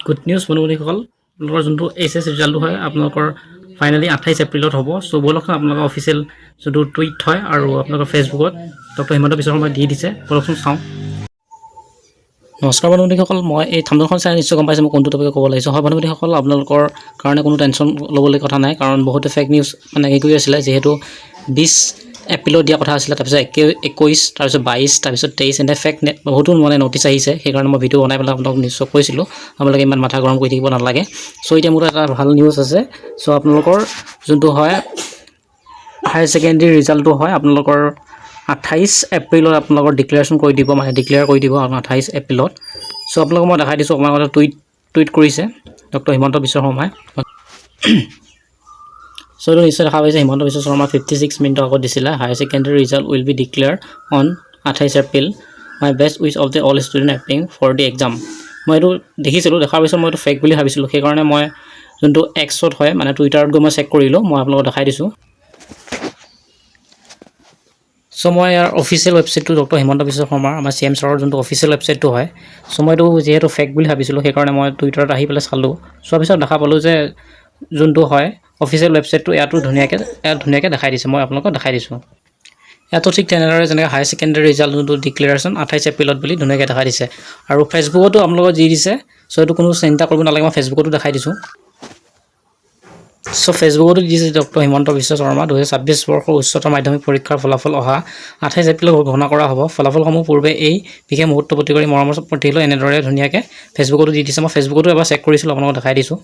Good news বন্ধুসকল, আপোনালোকৰ যোনটো এইচএছ ৰিজাল্টটো হয় আপোনালোকৰ ফাইনেলি 28 এপ্ৰিলত হ'ব। চ' ব'লকচোন আপোনালোকৰ অফিচিয়েল যোনটো টুইট হয় আৰু আপোনালোকৰ ফেচবুকত ডক্টৰ হিমন্ত বিশ্ব শৰ্মাই দি দিছে, ব'লকচোন চাওঁ। নমস্কাৰ বন্ধুসকল, মই এই থাম্বনেইলখন চাই নিশ্চয় গম পাইছে মই কোনটো টপিকত ক'ব লাগিছোঁ। হয় বন্ধুসকল, আপোনালোকৰ কাৰণে কোনো টেনশ্যন ল'বলৈ কথা নাই, কাৰণ বহুতে ফেক নিউজ মানে হেৰি কৰি আছিলে। যিহেতু 20 এপ্ৰিলত দিয়া কথা আছিলে, তাৰপিছত 21, তাৰপিছত 22, তাৰপিছত 23 এনে ফেক বহুতো মানে নটিচ আহিছে। সেইকাৰণে মই ভিডিঅ' বনাই পেলাই আপোনালোকক নিশ্চয় কৈছিলোঁ আপোনালোকে ইমান মাথা গৰম কৰি থাকিব নালাগে। চ' এতিয়া মোৰ এটা ভাল নিউজ আছে। চ' আপোনালোকৰ যোনটো হয় হায়াৰ ছেকেণ্ডেৰী ৰিজাল্টটো হয় আপোনালোকৰ 28 এপ্ৰিলত আপোনালোকৰ ডিক্লেৰেশ্যন কৰি দিব, মানে ডিক্লেয়াৰ কৰি দিব 28 এপ্ৰিলত। চ' আপোনালোকক মই দেখাই দিছোঁ, আপোনালোকৰ টুইট কৰিছে ডক্টৰ হিমন্ত বিশ্ব শৰ্মাই। চ' এইটো নিশ্চয় দেখা পাইছে, হিমন্ত বিশ্ব শৰ্মা 56 মিনিটৰ আগত দিছিলে। Higher secondary result will be declared on 28 April. My best wish of the all student appearing for the exam. মই এইটো দেখিছিলোঁ, দেখাৰ পিছত মই এইটো ফেক বুলি ভাবিছিলোঁ। সেইকাৰণে মই যোনটো এক্সত হয় মানে টুইটাৰত গৈ মই চেক কৰিলোঁ, মই আপোনালোকক দেখাই দিছোঁ। চ' মই ইয়াৰ অফিচিয়েল ৱেবছাইটটো ডক্টৰ হিমন্ত বিশ্ব শৰ্মাৰ আমাৰ CM ছাৰৰ যোনটো অফিচিয়েল ৱেবছাইটটো হয়। চ' মই এইটো যিহেতু ফেক বুলি ভাবিছিলোঁ, সেইকাৰণে মই টুইটাৰত আহি পেলাই চালোঁ। চোৱাৰ পিছত দেখা পালোঁ যে যোনটো হয় অফিচিয়েল ৱেবছাইটটো ইয়াতো ধুনীয়াকৈ দেখাই দিছে। মই আপোনালোকক দেখাই দিছোঁ। ইয়াতো ঠিক তেনেদৰে যেনেকৈ হায়াৰ ছেকেণ্ডেৰী ৰিজাল্ট যোনটো ডিক্লেৰেশ্যন 28 এপ্ৰিলত বুলি ধুনীয়াকৈ দেখাই দিছে। আৰু ফেচবুকতো আপোনালোকৰ যি দিছে, চ' এইটো কোনো চিন্তা কৰিব নালাগে, মই ফেচবুকতো দেখাই দিছোঁ। চ' ফেচবুকতো দিছে ডক্টৰ হিমন্ত বিশ্ব শৰ্মা 2026 বৰ্ষৰ উচ্চতৰ মাধ্যমিক পৰীক্ষাৰ ফলাফল অহা 28 এপ্ৰিলত ঘোষণা কৰা হ'ব। ফলাফলসমূহ পূৰ্বে এই বিশেষ মুহূৰ্তৱৰ্তী কৰি মৰমৰ প্ৰতিলৈ এনেদৰে ধুনীয়াকৈ ফেচবুকতো দি দিছে। মই ফেচবুকতো এবাৰ চেক কৰিছিলোঁ, আপোনালোকক দেখাই দিছোঁ।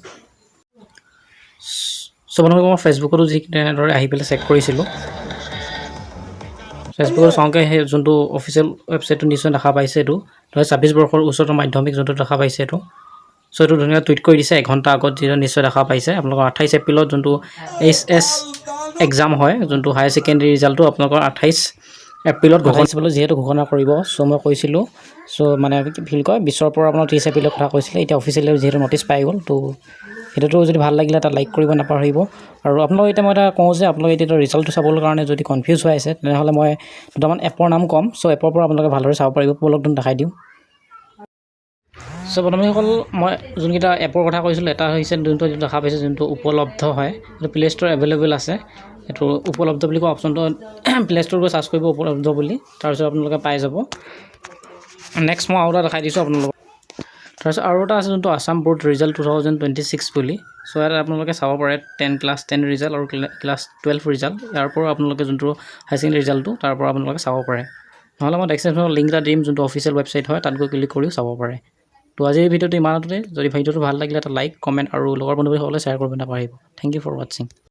চ' আপোনালোকক মই ফেচবুকতো যি তেনেদৰে আহি পেলাই চেক কৰিছিলোঁ। ফেচবুকত চাওঁকৈ সেই যোনটো অফিচিয়েল ৱেবছাইটটো নিশ্চয় দেখা পাইছে। এইটো 2026 বৰ্ষৰ উচ্চতৰ মাধ্যমিক যোনটো দেখা পাইছে এইটো। চ' এইটো ধুনীয়াকৈ টুইট কৰি দিছে এঘণ্টা আগত, যিটো নিশ্চয় দেখা পাইছে। আপোনালোকৰ 28 এপ্ৰিলত যোনটো HS এক্সাম হয়, যোনটো হায়াৰ ছেকেণ্ডেৰী ৰিজাল্টটো আপোনালোকৰ 28 এপ্ৰিলত যিহেতু ঘোষণা কৰিব। চ' মই কৈছিলোঁ, চ' মানে কি বুলি কয় 20ৰ পৰা আপোনাৰ 30 এপ্ৰিলৰ কথা কৈছিলে। এতিয়া অফিচিয়েলি যিহেতু নটিচ পাই গ'ল, ত' সেইটোতো যদি ভাল লাগিলে এটা লাইক কৰিব নাপাহৰিব। আৰু আপোনালোক এতিয়া মই এটা কওঁ যে আপোনালোকে এতিয়া ৰিজাল্টটো চাবলৈ কাৰণে যদি কনফিউজ হৈ আছে, তেনেহ'লে মই দুটামান এপৰ নাম ক'ম। চ' এপৰ পৰা আপোনালোকে ভালদৰে চাব পাৰিব। ব'লকচোন দেখাই দিওঁ। চ' বন্ধুসকল, মই যোনকেইটা এপৰ কথা কৈছিলোঁ, এটা হৈছে যোনটো দেখা পাইছে যোনটো উপলব্ধ হয়, সেইটো প্লে' ষ্ট'ৰ এভেইলেবল আছে। এইটো উপলব্ধ বুলি কোৱা অপশ্যনটো প্লে' ষ্ট'ৰ গৈ চাৰ্চ কৰিব উপলব্ধ বুলি, তাৰপিছত আপোনালোকে পাই যাব। নেক্সট মই আৰু এটা দেখাই দিছোঁ আপোনালোকক। তাৰপিছত আৰু এটা আছে যোনটো আছাম ব'ৰ্ড ৰিজাল্ট 2026 বুলি। চ' ইয়াত আপোনালোকে চাব পাৰে ক্লাছ 10 ৰিজাল্ট আৰু ক্লাছ 12 ৰিজাল্ট। ইয়াৰ পৰা আপোনালোকে যোনটো হায়াৰ ছেকেণ্ডেৰী ৰিজাল্টটো তাৰ পৰা আপোনালোকে চাব পাৰে। নহ'লে মই ডেছক্ৰিপশ্যনত লিংক এটা দিম, যোনটো অফিচিয়েল ৱেবছাইট হয়, তাত গৈ ক্লিক কৰিও চাব পাৰে। তো আজিৰ ভিডিঅ'টো ইমানতে। যদি ভিডিঅ'টো ভাল লাগিলে এটা লাইক, কমেণ্ট আৰু লগৰ বন্ধুসকলে শ্বেয়াৰ কৰিব নাপাহৰিব। Thank you for ৱাটছিং।